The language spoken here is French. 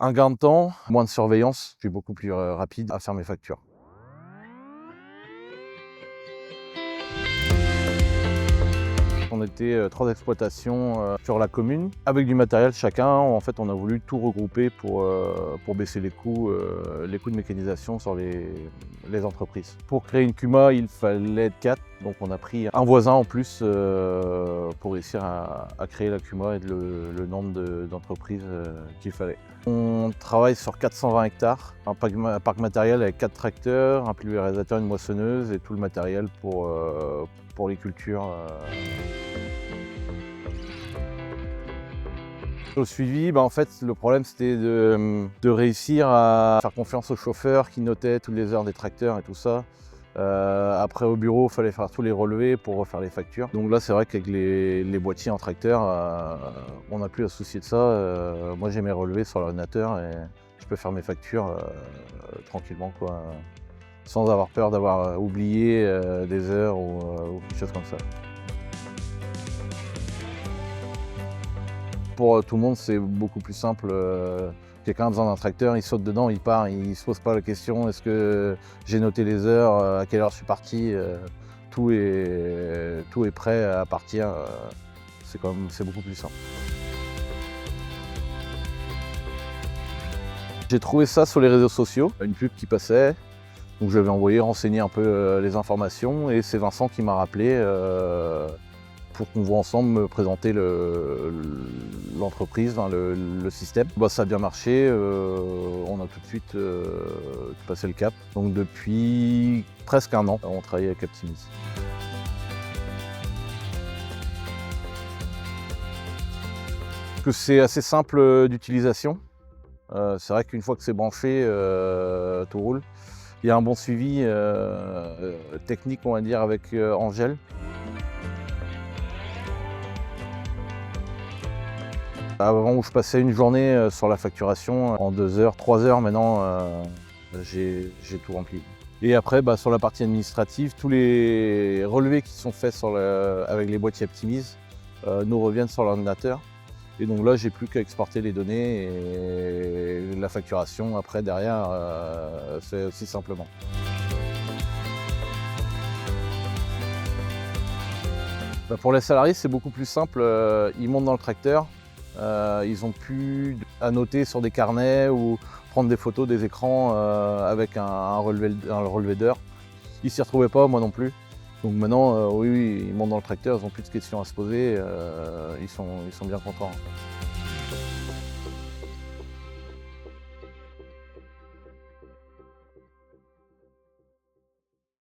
Un gain de temps, moins de surveillance, je suis beaucoup plus rapide à faire mes factures. On était 3 exploitations sur la commune, avec du matériel chacun. En fait, on a voulu tout regrouper pour baisser les coûts de mécanisation sur les entreprises. Pour créer une CUMA, il fallait être 4, donc on a pris un voisin en plus pour réussir à créer la CUMA et le nombre d'entreprises qu'il fallait. On travaille sur 420 hectares, un parc matériel avec 4 tracteurs, un pulvérisateur, une moissonneuse et tout le matériel pour les cultures. Au suivi, en fait, le problème c'était de réussir à faire confiance aux chauffeurs qui notaient toutes les heures des tracteurs et tout ça. Après au bureau, il fallait faire tous les relevés pour refaire les factures. Donc là, c'est vrai qu'avec les boîtiers en tracteur, on n'a plus à se soucier de ça. Moi, j'ai mes relevés sur l'ordinateur et je peux faire mes factures tranquillement, quoi, sans avoir peur d'avoir oublié des heures ou quelque chose comme ça. Pour tout le monde, c'est beaucoup plus simple. Quelqu'un a besoin d'un tracteur, il saute dedans, il part, il ne se pose pas la question est-ce que j'ai noté les heures, à quelle heure je suis parti, tout est prêt à partir. C'est beaucoup plus simple. J'ai trouvé ça sur les réseaux sociaux, une pub qui passait, donc je lui avais envoyé renseigner un peu les informations et c'est Vincent qui m'a rappelé pour qu'on voit ensemble me présenter l'entreprise, le système. Ça a bien marché, on a tout de suite passé le cap. Donc depuis presque un an, on travaille avec Captimis. Que c'est assez simple d'utilisation. C'est vrai qu'une fois que c'est branché, tout roule. Il y a un bon suivi technique, on va dire, avec Angèle. Avant où je passais une journée sur la facturation, en 2 heures, 3 heures maintenant, j'ai tout rempli. Et après, sur la partie administrative, tous les relevés qui sont faits avec les boîtiers Optimise nous reviennent sur l'ordinateur. Et donc là, j'ai plus qu'à exporter les données et la facturation après derrière, c'est aussi simplement. Pour les salariés, c'est beaucoup plus simple. Ils montent dans le tracteur, ils n'ont plus à noter sur des carnets ou prendre des photos des écrans avec un relevé d'heures. Ils ne s'y retrouvaient pas, moi non plus. Donc maintenant, oui, ils montent dans le tracteur, ils n'ont plus de questions à se poser, ils sont bien contents.